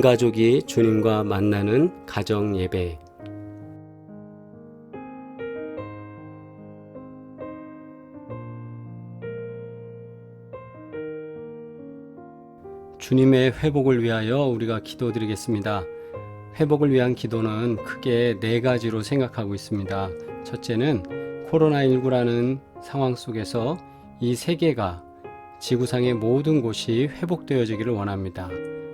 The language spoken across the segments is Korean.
가족이 주님과 만나는 가정 예배. 주님의 회복을 위하여 우리가 기도드리겠습니다. 회복을 위한 기도는 크게 네 가지로 생각하고 있습니다. 첫째는 코로나19라는 상황 속에서 이 세계가 지구상의 모든 곳이 회복되어지기를 원합니다.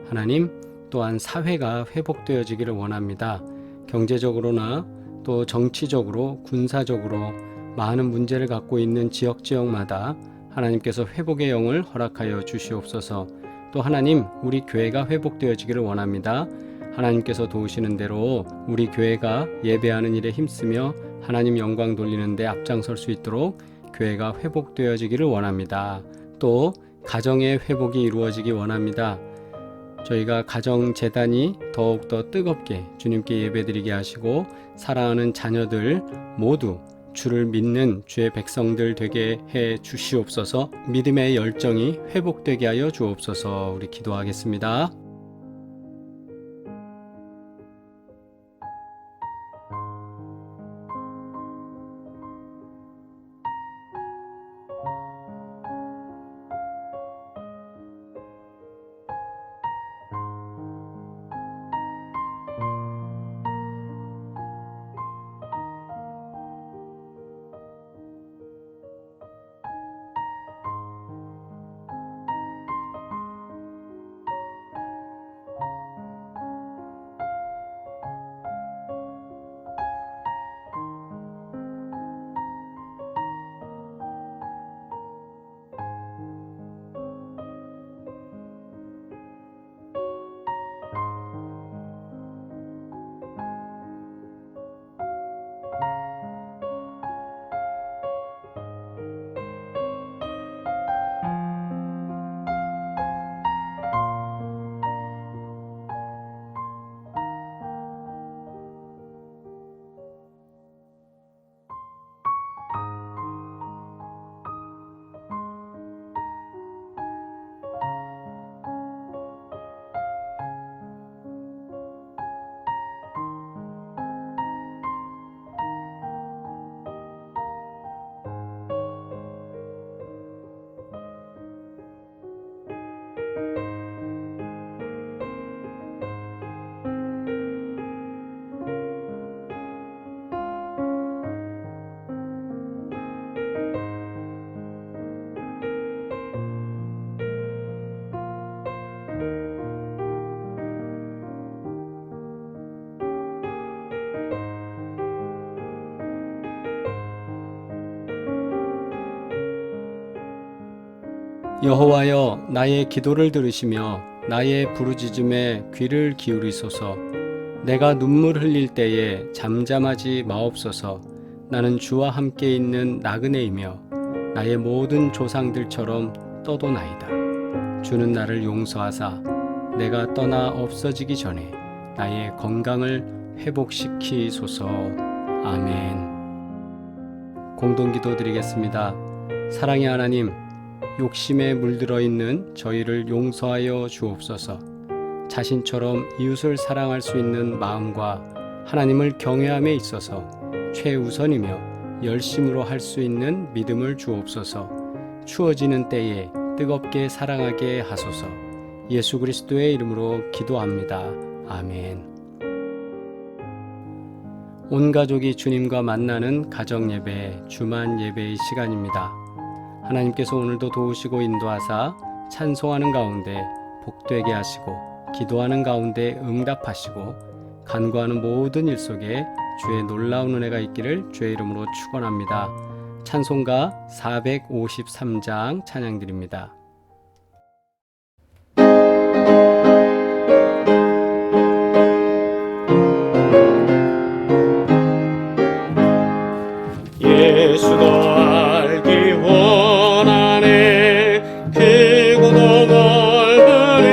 하나님, 또한 사회가 회복되어지기를 원합니다. 경제적으로나 또 정치적으로, 군사적으로 많은 문제를 갖고 있는 지역마다 하나님께서 회복의 영을 허락하여 주시옵소서. 또 하나님, 우리 교회가 회복되어지기를 원합니다. 하나님께서 도우시는 대로 우리 교회가 예배하는 일에 힘쓰며 하나님 영광 돌리는 데 앞장설 수 있도록 교회가 회복되어지기를 원합니다. 또 가정의 회복이 이루어지기 원합니다. 저희가 가정재단이 더욱더 뜨겁게 주님께 예배드리게 하시고 사랑하는 자녀들 모두 주를 믿는 주의 백성들 되게 해 주시옵소서. 믿음의 열정이 회복되게 하여 주옵소서. 우리 기도하겠습니다. 여호와여, 나의 기도를 들으시며 나의 부르짖음에 귀를 기울이소서. 내가 눈물 흘릴 때에 잠잠하지 마옵소서. 나는 주와 함께 있는 나그네이며 나의 모든 조상들처럼 떠도나이다. 주는 나를 용서하사 내가 떠나 없어지기 전에 나의 건강을 회복시키소서. 아멘. 공동기도 드리겠습니다. 사랑의 하나님, 욕심에 물들어 있는 저희를 용서하여 주옵소서. 자신처럼 이웃을 사랑할 수 있는 마음과 하나님을 경외함에 있어서 최우선이며 열심으로 할 수 있는 믿음을 주옵소서. 추워지는 때에 뜨겁게 사랑하게 하소서. 예수 그리스도의 이름으로 기도합니다. 아멘. 온 가족이 주님과 만나는 가정 예배, 주만 예배의 시간입니다. 하나님께서 오늘도 도우시고 인도하사 찬송하는 가운데 복되게 하시고 기도하는 가운데 응답하시고 간구하는 모든 일 속에 주의 놀라운 은혜가 있기를 주의 이름으로 축원합니다. 찬송가 453장 찬양드립니다. 예수도 알기 원하네. 크고도 넓은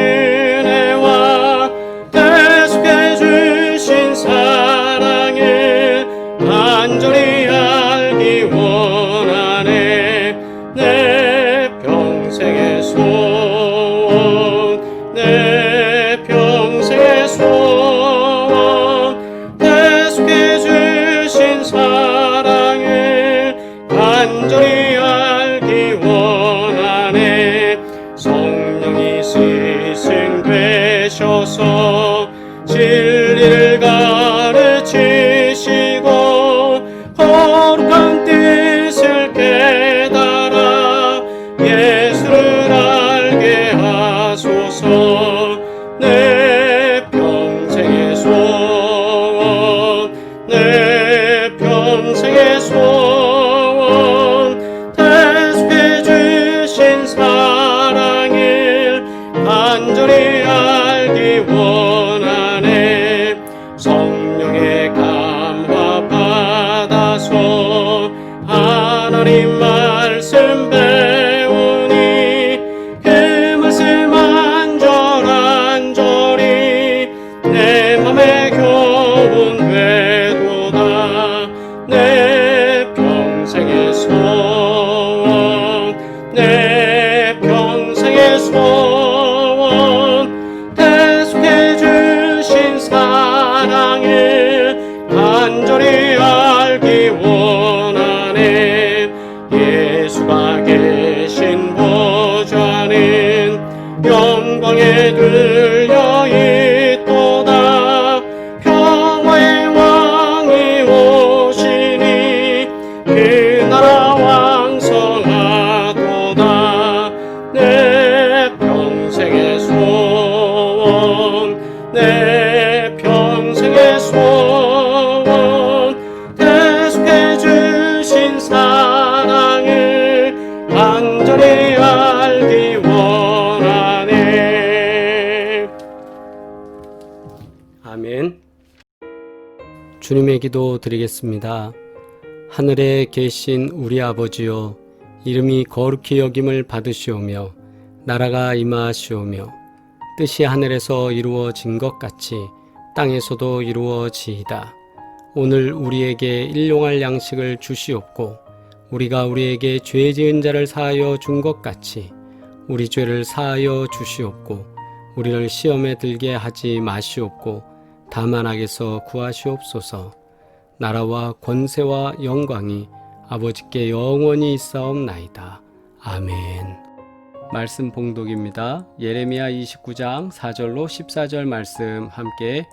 은혜와 대속해 주신 사랑을 간절히 알기 원하네. 내 평생의 소원, 내 평생의 간절히 알기 원하네. 성령이 스승되셔서 진리를 가르치시고 거룩한 뜻을 깨달아 예수를 알게 하소서. 내 평생의 소원, 내 평생의 소원, 대속해 주신 사랑을 간절히 알기 원하네. 성령의 감화 받아서 하나님 말씀 배우니 그 말씀 안절안절히 내 맘에 교훈 되도다. 내 평생의 소원, 내 평생의 소원, 대속해 주신 사랑을 간절히 알기 원하네. 예수가 계신 보좌는 영광에 들려 있도다. 평화의 왕이 오시니 그 나라 왕성하도다. 내 평생의 소원, 내 평생의 소원, 대속해 주신 사랑을 간절히 알기 원하네. 아멘. 주님의 기도 드리겠습니다. 하늘에 계신 우리 아버지여, 이름이 거룩히 여김을 받으시오며 나라가 임하시오며 뜻이 하늘에서 이루어진 것 같이 땅에서도 이루어지이다. 오늘 우리에게 일용할 양식을 주시옵고 우리가 우리에게 죄 지은 자를 사하여 준 것 같이 우리 죄를 사하여 주시옵고 우리를 시험에 들게 하지 마시옵고 다만 악에서 구하시옵소서. 나라와 권세와 영광이 아버지께 영원히 있사옵나이다. 아멘. 말씀 봉독입니다. 예레미야 29장 4절로 14절 말씀 함께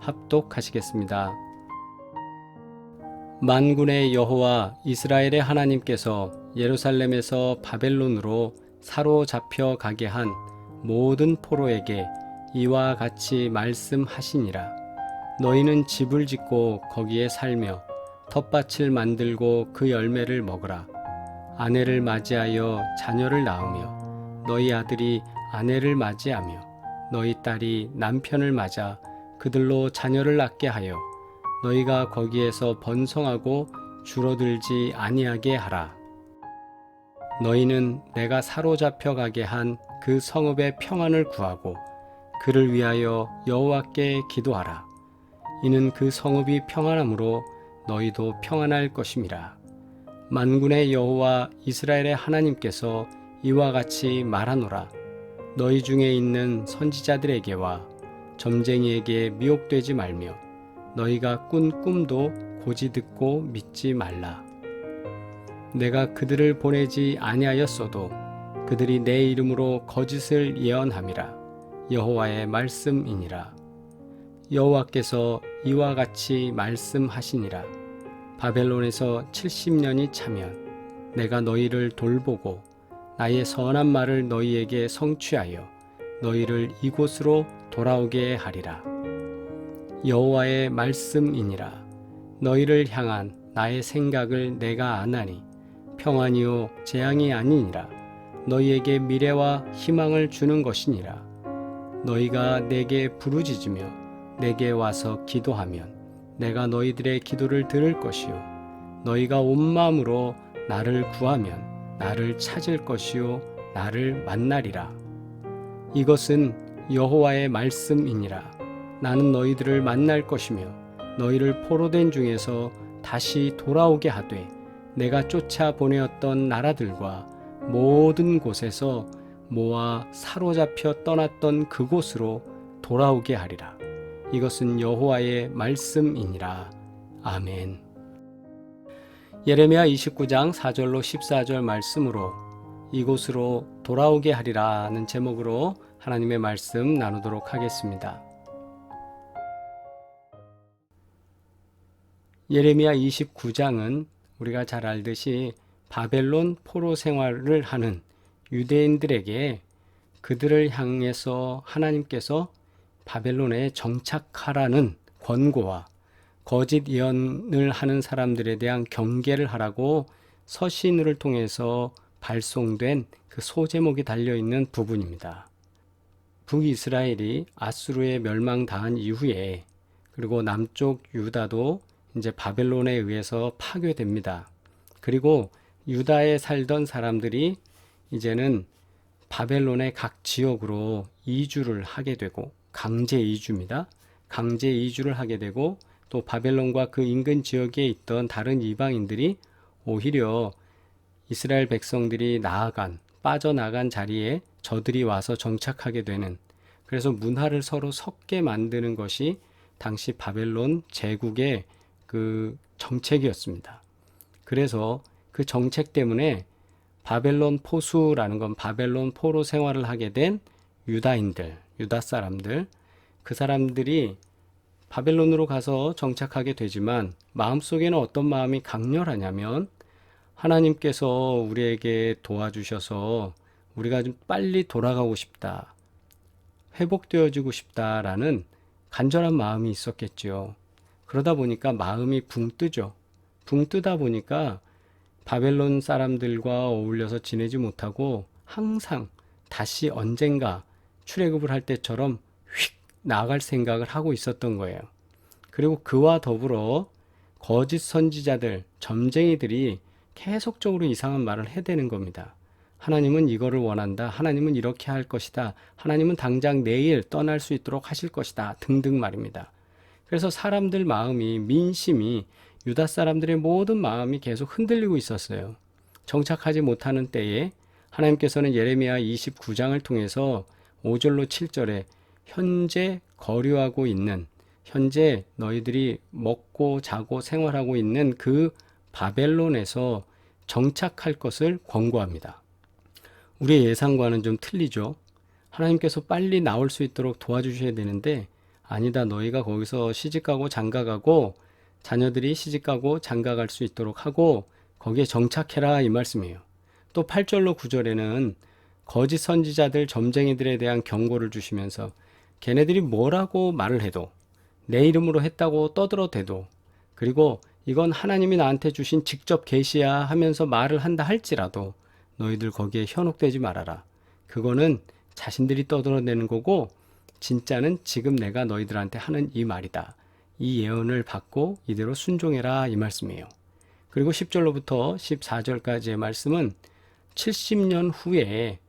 합독하시겠습니다. 만군의 여호와 이스라엘의 하나님께서 예루살렘에서 바벨론으로 사로잡혀 가게 한 모든 포로에게 이와 같이 말씀하시니라. 너희는 집을 짓고 거기에 살며 텃밭을 만들고 그 열매를 먹으라. 아내를 맞이하여 자녀를 낳으며 너희 아들이 아내를 맞이하며 너희 딸이 남편을 맞아 그들로 자녀를 낳게 하여 너희가 거기에서 번성하고 줄어들지 아니하게 하라. 너희는 내가 사로잡혀 가게 한 그 성읍의 평안을 구하고 그를 위하여 여호와께 기도하라. 이는 그 성읍이 평안함으로 너희도 평안할 것임이라. 만군의 여호와 이스라엘의 하나님께서 이와 같이 말하노라. 너희 중에 있는 선지자들에게와 점쟁이에게 미혹되지 말며 너희가 꾼 꿈도 고지 듣고 믿지 말라. 내가 그들을 보내지 아니하였어도 그들이 내 이름으로 거짓을 예언함이라. 여호와의 말씀이니라. 여호와께서 이와 같이 말씀하시니라. 바벨론에서 70년이 차면 내가 너희를 돌보고 나의 선한 말을 너희에게 성취하여 너희를 이곳으로 돌아오게 하리라. 여호와의 말씀이니라. 너희를 향한 나의 생각을 내가 아나니 평안이요 재앙이 아니니라. 너희에게 미래와 희망을 주는 것이니라. 너희가 내게 부르짖으며 내게 와서 기도하면 내가 너희들의 기도를 들을 것이요 너희가 온 마음으로 나를 구하면 나를 찾을 것이요 나를 만나리라. 이것은 여호와의 말씀이니라. 나는 너희들을 만날 것이며 너희를 포로된 중에서 다시 돌아오게 하되 내가 쫓아 보내었던 나라들과 모든 곳에서 모아 사로잡혀 떠났던 그곳으로 돌아오게 하리라. 이것은 여호와의 말씀이니라. 아멘. 예레미야 29장 4절로 14절 말씀으로 이곳으로 돌아오게 하리라는 제목으로 하나님의 말씀 나누도록 하겠습니다. 예레미야 29장은 우리가 잘 알듯이 바벨론 포로 생활을 하는 유대인들에게 그들을 향해서 하나님께서 바벨론에 정착하라는 권고와 거짓 예언을 하는 사람들에 대한 경계를 하라고 서신을 통해서 발송된 그 소제목이 달려있는 부분입니다. 북이스라엘이 아수르에 멸망당한 이후에 그리고 남쪽 유다도 이제 바벨론에 의해서 파괴됩니다. 그리고 유다에 살던 사람들이 이제는 바벨론의 각 지역으로 이주를 하게 되고 강제 이주입니다. 강제 이주를 하게 되고 또 바벨론과 그 인근 지역에 있던 다른 이방인들이 오히려 이스라엘 백성들이 빠져나간 자리에 저들이 와서 정착하게 되는, 그래서 문화를 서로 섞게 만드는 것이 당시 바벨론 제국의 그 정책이었습니다. 그래서 그 정책 때문에 바벨론 포수라는 건 바벨론 포로 생활을 하게 된 유다인들, 유다 사람들, 그 사람들이 바벨론으로 가서 정착하게 되지만 마음속에는 어떤 마음이 강렬하냐면 하나님께서 우리에게 도와주셔서 우리가 좀 빨리 돌아가고 싶다, 회복되어지고 싶다라는 간절한 마음이 있었겠죠. 그러다 보니까 마음이 붕 뜨죠. 붕 뜨다 보니까 바벨론 사람들과 어울려서 지내지 못하고 항상 다시 언젠가 출애굽을 할 때처럼 휙 나갈 생각을 하고 있었던 거예요. 그리고 그와 더불어 거짓 선지자들, 점쟁이들이 계속적으로 이상한 말을 해대는 겁니다. 하나님은 이거를 원한다. 하나님은 이렇게 할 것이다. 하나님은 당장 내일 떠날 수 있도록 하실 것이다. 등등 말입니다. 그래서 사람들 마음이, 민심이, 유다 사람들의 모든 마음이 계속 흔들리고 있었어요. 정착하지 못하는 때에 하나님께서는 예레미야 29장을 통해서 5절로 7절에 현재 거류하고 있는, 현재 너희들이 먹고 자고 생활하고 있는 그 바벨론에서 정착할 것을 권고합니다. 우리의 예상과는 좀 틀리죠. 하나님께서 빨리 나올 수 있도록 도와주셔야 되는데 아니다, 너희가 거기서 시집가고 장가가고 자녀들이 시집가고 장가갈 수 있도록 하고 거기에 정착해라, 이 말씀이에요. 또 8절로 9절에는 거짓 선지자들, 점쟁이들에 대한 경고를 주시면서 걔네들이 뭐라고 말을 해도, 내 이름으로 했다고 떠들어대도, 그리고 이건 하나님이 나한테 주신 직접 계시야 하면서 말을 한다 할지라도 너희들 거기에 현혹되지 말아라. 그거는 자신들이 떠들어내는 거고 진짜는 지금 내가 너희들한테 하는 이 말이다. 이 예언을 받고 이대로 순종해라, 이 말씀이에요. 그리고 10절로부터 14절까지의 말씀은 70년 후에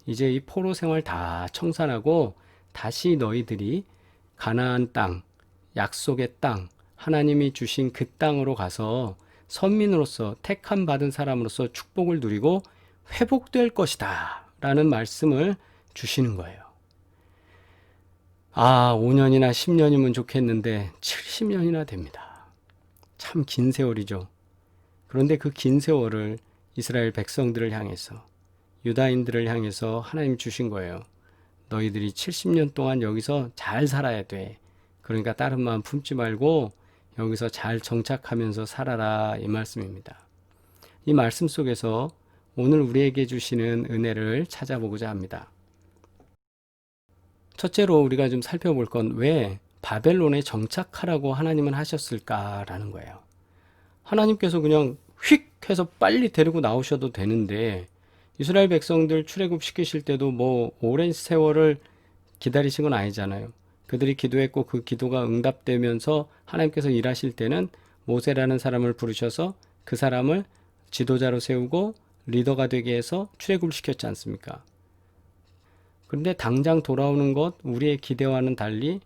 이제 이 포로 생활 다 청산하고 다시 너희들이 가나안 땅, 약속의 땅, 하나님이 주신 그 땅으로 가서 선민으로서 택함 받은 사람으로서 축복을 누리고 회복될 것이다 라는 말씀을 주시는 거예요. 5년이나 10년이면 좋겠는데 70년이나 됩니다. 참 긴 세월이죠. 그런데 그 긴 세월을 이스라엘 백성들을 향해서, 유다인들을 향해서 하나님 주신 거예요. 너희들이 70년 동안 여기서 잘 살아야 돼. 그러니까 다른 마음 품지 말고 여기서 잘 정착하면서 살아라, 이 말씀입니다. 이 말씀 속에서 오늘 우리에게 주시는 은혜를 찾아보고자 합니다. 첫째로 우리가 좀 살펴볼 건 왜 바벨론에 정착하라고 하나님은 하셨을까라는 거예요. 하나님께서 그냥 휙 해서 빨리 데리고 나오셔도 되는데 이스라엘 백성들 출애굽시키실 때도 뭐 오랜 세월을 기다리신 건 아니잖아요. 그들이 기도했고 그 기도가 응답되면서 하나님께서 일하실 때는 모세라는 사람을 부르셔서 그 사람을 지도자로 세우고 리더가 되게 해서 출애굽을 시켰지 않습니까? 그런데 당장 돌아오는 것, 우리의 기대와는 달리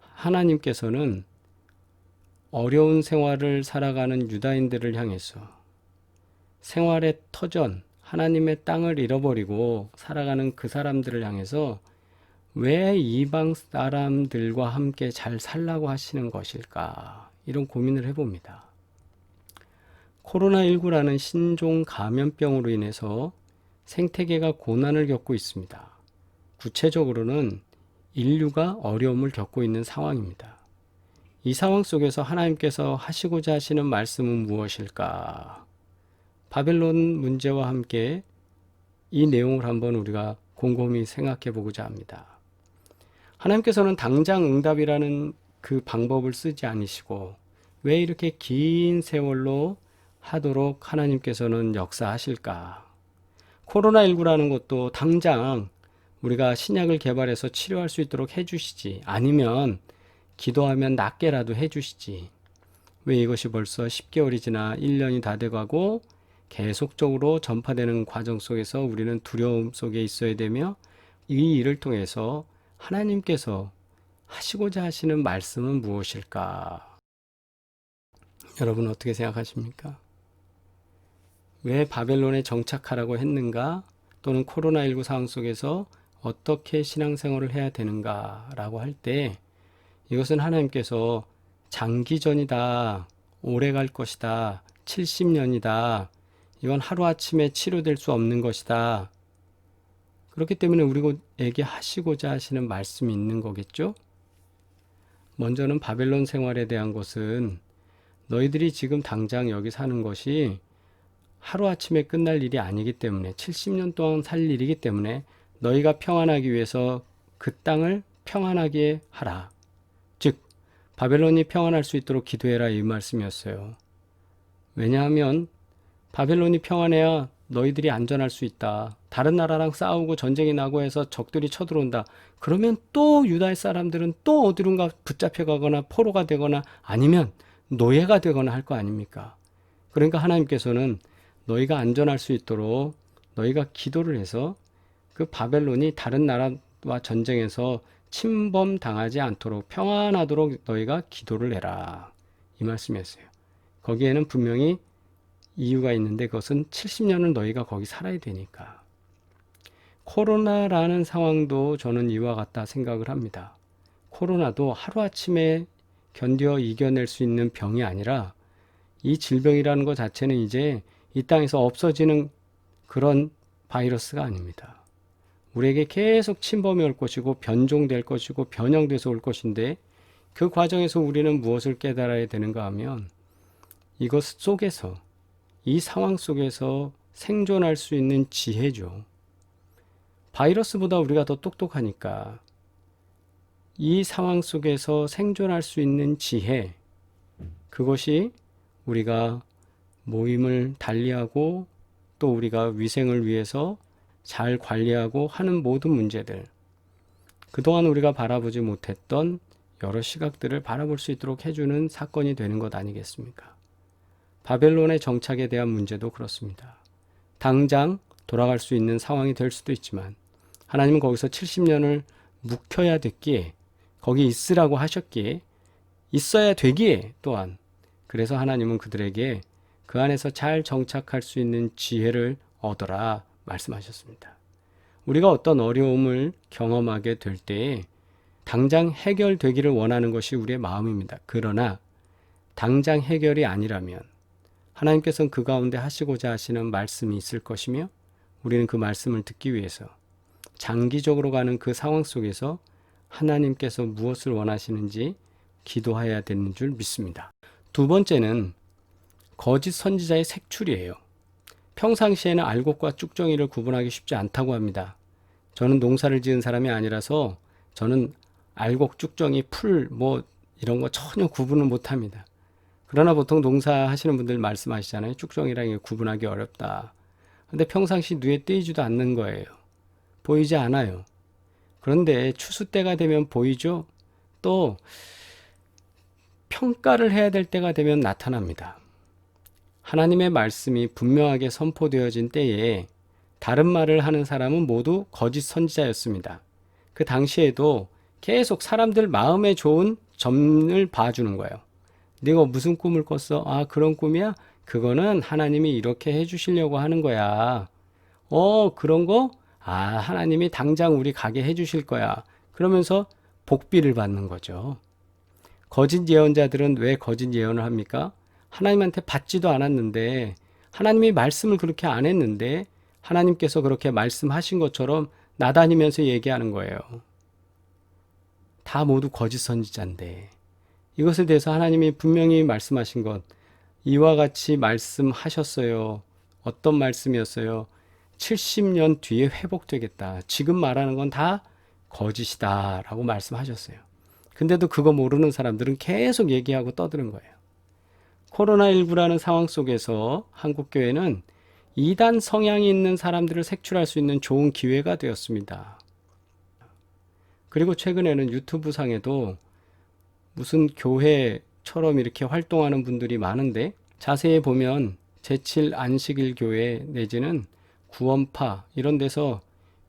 하나님께서는 어려운 생활을 살아가는 유다인들을 향해서 생활의 터전, 하나님의 땅을 잃어버리고 살아가는 그 사람들을 향해서 왜 이방 사람들과 함께 잘 살라고 하시는 것일까? 이런 고민을 해봅니다. 코로나19라는 신종 감염병으로 인해서 생태계가 고난을 겪고 있습니다. 구체적으로는 인류가 어려움을 겪고 있는 상황입니다. 이 상황 속에서 하나님께서 하시고자 하시는 말씀은 무엇일까? 바벨론 문제와 함께 이 내용을 한번 우리가 곰곰이 생각해 보고자 합니다. 하나님께서는 당장 응답이라는 그 방법을 쓰지 않으시고 왜 이렇게 긴 세월로 하도록 하나님께서는 역사하실까? 코로나19라는 것도 당장 우리가 신약을 개발해서 치료할 수 있도록 해주시지, 아니면 기도하면 낫게라도 해주시지. 왜 이것이 벌써 10개월이 지나 1년이 다 돼가고 계속적으로 전파되는 과정 속에서 우리는 두려움 속에 있어야 되며, 이 일을 통해서 하나님께서 하시고자 하시는 말씀은 무엇일까? 여러분 어떻게 생각하십니까? 왜 바벨론에 정착하라고 했는가? 또는 코로나19 상황 속에서 어떻게 신앙생활을 해야 되는가? 라고 할 때 이것은 하나님께서 장기전이다, 오래 갈 것이다, 70년이다, 이건 하루아침에 치료될 수 없는 것이다. 그렇기 때문에 우리에게 하시고자 하시는 말씀이 있는 거겠죠? 먼저는 바벨론 생활에 대한 것은 너희들이 지금 당장 여기 사는 것이 하루아침에 끝날 일이 아니기 때문에 70년 동안 살 일이기 때문에 너희가 평안하기 위해서 그 땅을 평안하게 하라. 즉 바벨론이 평안할 수 있도록 기도해라, 이 말씀이었어요. 왜냐하면 바벨론이 평안해야 너희들이 안전할 수 있다. 다른 나라랑 싸우고 전쟁이 나고 해서 적들이 쳐들어온다. 그러면 또 유다의 사람들은 또 어디론가 붙잡혀가거나 포로가 되거나 아니면 노예가 되거나 할 거 아닙니까? 그러니까 하나님께서는 너희가 안전할 수 있도록 너희가 기도를 해서 그 바벨론이 다른 나라와 전쟁에서 침범당하지 않도록 평안하도록 너희가 기도를 해라, 이 말씀이었어요. 거기에는 분명히 이유가 있는데 그것은 70년을 너희가 거기 살아야 되니까. 코로나라는 상황도 저는 이와 같다 생각을 합니다. 코로나도 하루아침에 견뎌 이겨낼 수 있는 병이 아니라 이 질병이라는 것 자체는 이제 이 땅에서 없어지는 그런 바이러스가 아닙니다. 우리에게 계속 침범이 올 것이고 변종될 것이고 변형돼서 올 것인데, 그 과정에서 우리는 무엇을 깨달아야 되는가 하면 이것 속에서, 이 상황 속에서 생존할 수 있는 지혜죠. 바이러스보다 우리가 더 똑똑하니까 이 상황 속에서 생존할 수 있는 지혜, 그것이 우리가 모임을 달리하고 또 우리가 위생을 위해서 잘 관리하고 하는 모든 문제들, 그동안 우리가 바라보지 못했던 여러 시각들을 바라볼 수 있도록 해주는 사건이 되는 것 아니겠습니까? 바벨론의 정착에 대한 문제도 그렇습니다. 당장 돌아갈 수 있는 상황이 될 수도 있지만 하나님은 거기서 70년을 묵혀야 됐기에, 거기 있으라고 하셨기에, 있어야 되기에 또한, 그래서 하나님은 그들에게 그 안에서 잘 정착할 수 있는 지혜를 얻어라 말씀하셨습니다. 우리가 어떤 어려움을 경험하게 될 때에 당장 해결되기를 원하는 것이 우리의 마음입니다. 그러나 당장 해결이 아니라면 하나님께서는 그 가운데 하시고자 하시는 말씀이 있을 것이며, 우리는 그 말씀을 듣기 위해서 장기적으로 가는 그 상황 속에서 하나님께서 무엇을 원하시는지 기도해야 되는 줄 믿습니다. 두 번째는 거짓 선지자의 색출이에요. 평상시에는 알곡과 쭉정이를 구분하기 쉽지 않다고 합니다. 저는 농사를 지은 사람이 아니라서 저는 알곡, 쭉정이, 풀 이런 거 전혀 구분을 못합니다. 그러나 보통 농사하시는 분들 말씀하시잖아요. 쭉정이랑 구분하기 어렵다. 근데 평상시 눈에 띄지도 않는 거예요. 보이지 않아요. 그런데 추수 때가 되면 보이죠? 또 평가를 해야 될 때가 되면 나타납니다. 하나님의 말씀이 분명하게 선포되어진 때에 다른 말을 하는 사람은 모두 거짓 선지자였습니다. 그 당시에도 계속 사람들 마음에 좋은 점을 봐주는 거예요. 네가 무슨 꿈을 꿨어? 아, 그런 꿈이야? 그거는 하나님이 이렇게 해주시려고 하는 거야. 그런 거? 아, 하나님이 당장 우리 가게 해주실 거야. 그러면서 복비를 받는 거죠. 거짓 예언자들은 왜 거짓 예언을 합니까? 하나님한테 받지도 않았는데, 하나님이 말씀을 그렇게 안 했는데 하나님께서 그렇게 말씀하신 것처럼 나다니면서 얘기하는 거예요. 다 모두 거짓 선지자인데, 이것에 대해서 하나님이 분명히 말씀하신 것, 이와 같이 말씀하셨어요. 어떤 말씀이었어요? 70년 뒤에 회복되겠다. 지금 말하는 건 다 거짓이다 라고 말씀하셨어요. 근데도 그거 모르는 사람들은 계속 얘기하고 떠드는 거예요. 코로나19라는 상황 속에서 한국교회는 이단 성향이 있는 사람들을 색출할 수 있는 좋은 기회가 되었습니다. 그리고 최근에는 유튜브 상에도 무슨 교회처럼 이렇게 활동하는 분들이 많은데, 자세히 보면 제7 안식일 교회 내지는 구원파 이런 데서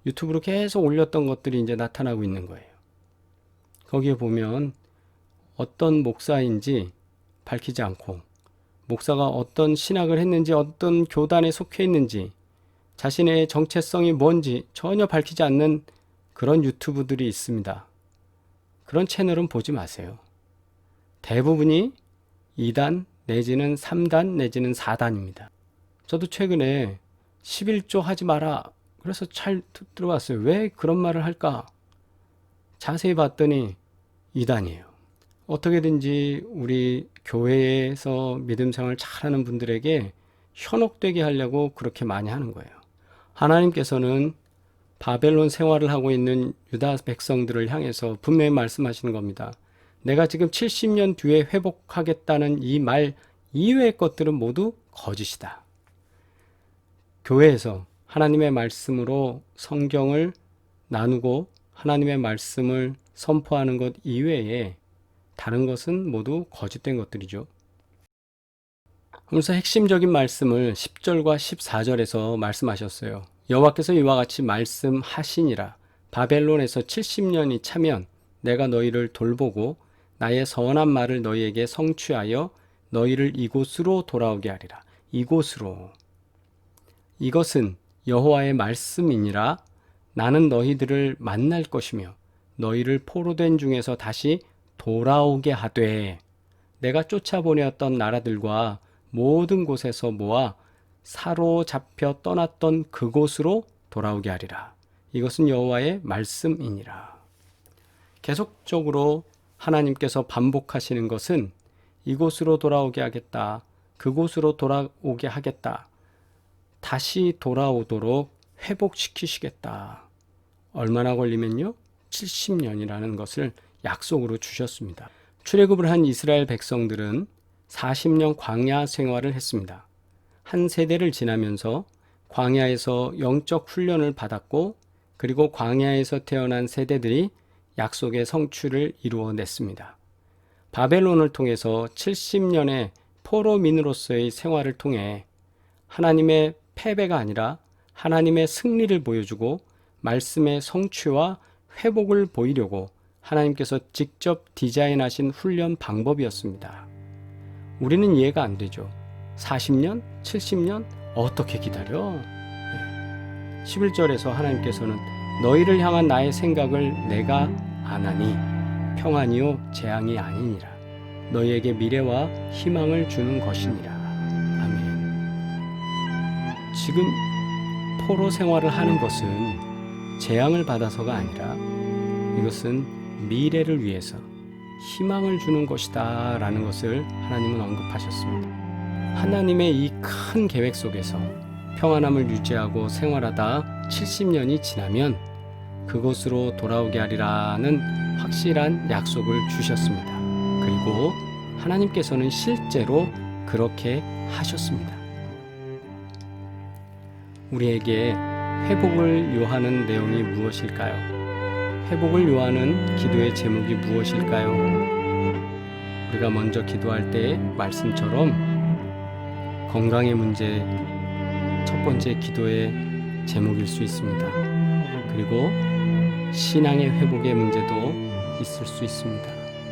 유튜브로 계속 올렸던 것들이 이제 나타나고 있는 거예요. 거기에 보면 어떤 목사인지 밝히지 않고, 목사가 어떤 신학을 했는지, 어떤 교단에 속해 있는지, 자신의 정체성이 뭔지 전혀 밝히지 않는 그런 유튜브들이 있습니다. 그런 채널은 보지 마세요. 대부분이 2단 내지는 3단 내지는 4단입니다. 저도 최근에 11조 하지 마라, 그래서 잘 들어봤어요. 왜 그런 말을 할까? 자세히 봤더니 2단이에요. 어떻게든지 우리 교회에서 믿음 생활 잘하는 분들에게 현혹되게 하려고 그렇게 많이 하는 거예요. 하나님께서는 바벨론 생활을 하고 있는 유다 백성들을 향해서 분명히 말씀하시는 겁니다. 내가 지금 70년 뒤에 회복하겠다는 이 말 이외의 것들은 모두 거짓이다. 교회에서 하나님의 말씀으로 성경을 나누고 하나님의 말씀을 선포하는 것 이외에 다른 것은 모두 거짓된 것들이죠. 그래서 핵심적인 말씀을 10절과 14절에서 말씀하셨어요. 여호와께서 이와 같이 말씀하시니라. 바벨론에서 70년이 차면 내가 너희를 돌보고 나의 선한 말을 너희에게 성취하여 너희를 이곳으로 돌아오게 하리라. 이곳으로. 이것은 여호와의 말씀이니라. 나는 너희들을 만날 것이며 너희를 포로된 중에서 다시 돌아오게 하되 내가 쫓아보내었던 나라들과 모든 곳에서 모아 사로잡혀 떠났던 그곳으로 돌아오게 하리라. 이것은 여호와의 말씀이니라. 계속적으로 하나님께서 반복하시는 것은 이곳으로 돌아오게 하겠다. 그곳으로 돌아오게 하겠다. 다시 돌아오도록 회복시키시겠다. 얼마나 걸리면요? 70년이라는 것을 약속으로 주셨습니다. 출애굽을 한 이스라엘 백성들은 40년 광야 생활을 했습니다. 한 세대를 지나면서 광야에서 영적 훈련을 받았고, 그리고 광야에서 태어난 세대들이 약속의 성취를 이루어냈습니다. 바벨론을 통해서 70년의 포로민으로서의 생활을 통해 하나님의 패배가 아니라 하나님의 승리를 보여주고 말씀의 성취와 회복을 보이려고 하나님께서 직접 디자인하신 훈련 방법이었습니다. 우리는 이해가 안 되죠. 40년? 70년? 어떻게 기다려? 11절에서 하나님께서는 너희를 향한 나의 생각을 내가 아나니 평안이요 재앙이 아니니라. 너희에게 미래와 희망을 주는 것이니라. 아멘. 지금 포로 생활을 하는 것은 재앙을 받아서가 아니라 이것은 미래를 위해서 희망을 주는 것이다 라는 것을 하나님은 언급하셨습니다. 하나님의 이 큰 계획 속에서 평안함을 유지하고 생활하다 70년이 지나면 그곳으로 돌아오게 하리라는 확실한 약속을 주셨습니다. 그리고 하나님께서는 실제로 그렇게 하셨습니다. 우리에게 회복을 요하는 내용이 무엇일까요? 회복을 요하는 기도의 제목이 무엇일까요? 우리가 먼저 기도할 때 말씀처럼 건강의 문제 첫 번째 기도의 제목일 수 있습니다. 그리고 신앙의 회복의 문제도 있을 수 있습니다.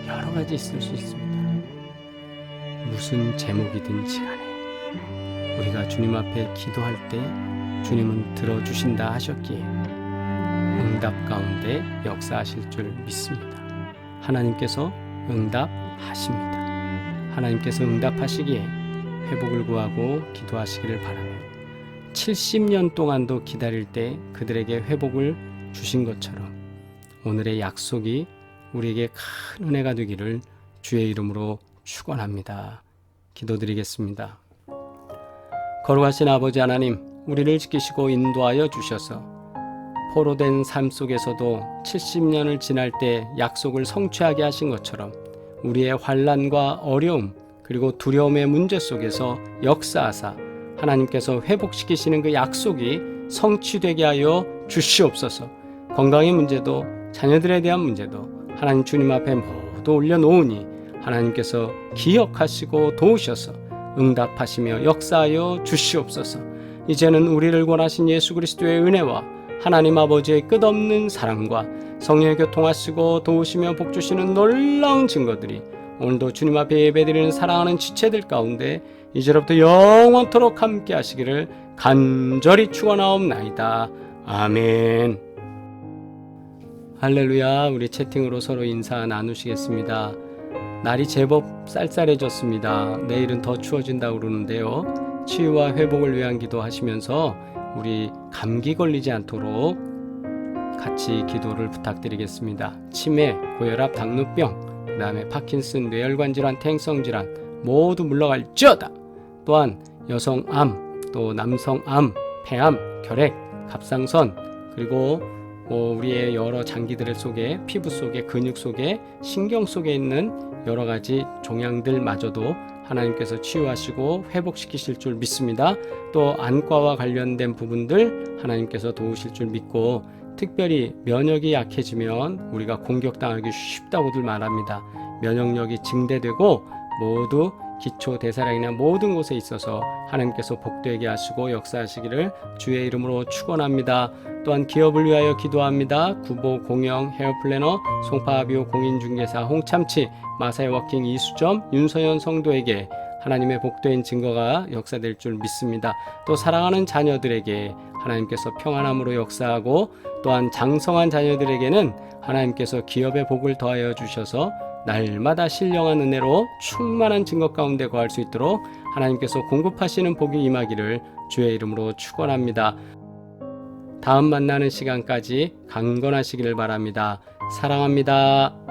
여러 가지 있을 수 있습니다. 무슨 제목이든지 간에 우리가 주님 앞에 기도할 때 주님은 들어주신다 하셨기에 응답 가운데 역사하실 줄 믿습니다. 하나님께서 응답하십니다. 하나님께서 응답하시기에 회복을 구하고 기도하시기를 바라며 70년 동안도 기다릴 때 그들에게 회복을 주신 것처럼 오늘의 약속이 우리에게 큰 은혜가 되기를 주의 이름으로 축원합니다. 기도드리겠습니다. 거룩하신 아버지 하나님, 우리를 지키시고 인도하여 주셔서 포로된 삶 속에서도 70년을 지날 때 약속을 성취하게 하신 것처럼 우리의 환난과 어려움 그리고 두려움의 문제 속에서 역사하사 하나님께서 회복시키시는 그 약속이 성취되게 하여 주시옵소서. 건강의 문제도 자녀들에 대한 문제도 하나님 주님 앞에 모두 올려놓으니 하나님께서 기억하시고 도우셔서 응답하시며 역사하여 주시옵소서. 이제는 우리를 권하신 예수 그리스도의 은혜와 하나님 아버지의 끝없는 사랑과 성령의 교통하시고 도우시며 복주시는 놀라운 증거들이 오늘도 주님 앞에 예배드리는 사랑하는 지체들 가운데 이제로부터 영원토록 함께 하시기를 간절히 축원하옵나이다. 아멘. 할렐루야. 우리 채팅으로 서로 인사 나누시겠습니다. 날이 제법 쌀쌀해졌습니다. 내일은 더 추워진다고 그러는데요. 치유와 회복을 위한 기도하시면서 우리 감기 걸리지 않도록 같이 기도를 부탁드리겠습니다. 치매, 고혈압, 당뇨병, 그 다음에 파킨슨, 뇌혈관 질환, 태행성 질환 모두 물러갈지어다. 또한 여성암, 또 남성암, 폐암, 결핵, 갑상선 그리고 우리의 여러 장기들 속에 피부 속에 근육 속에 신경 속에 있는 여러 가지 종양들마저도 하나님께서 치유하시고 회복시키실 줄 믿습니다. 또 안과와 관련된 부분들 하나님께서 도우실 줄 믿고 특별히 면역이 약해지면 우리가 공격당하기 쉽다고들 말합니다. 면역력이 증대되고 모두 기초 대사량이나 모든 곳에 있어서 하나님께서 복되게 하시고 역사하시기를 주의 이름으로 축원합니다. 또한 기업을 위하여 기도합니다. 구보 공영 헤어플래너 송파비오 공인중개사 홍참치 마사의 워킹 이수점 윤서연 성도에게 하나님의 복된 증거가 역사될 줄 믿습니다. 또 사랑하는 자녀들에게 하나님께서 평안함으로 역사하고 또한 장성한 자녀들에게는 하나님께서 기업의 복을 더하여 주셔서 날마다 신령한 은혜로 충만한 증거 가운데 거할 수 있도록 하나님께서 공급하시는 복이 임하기를 주의 이름으로 축원합니다. 다음 만나는 시간까지 강건하시기를 바랍니다. 사랑합니다.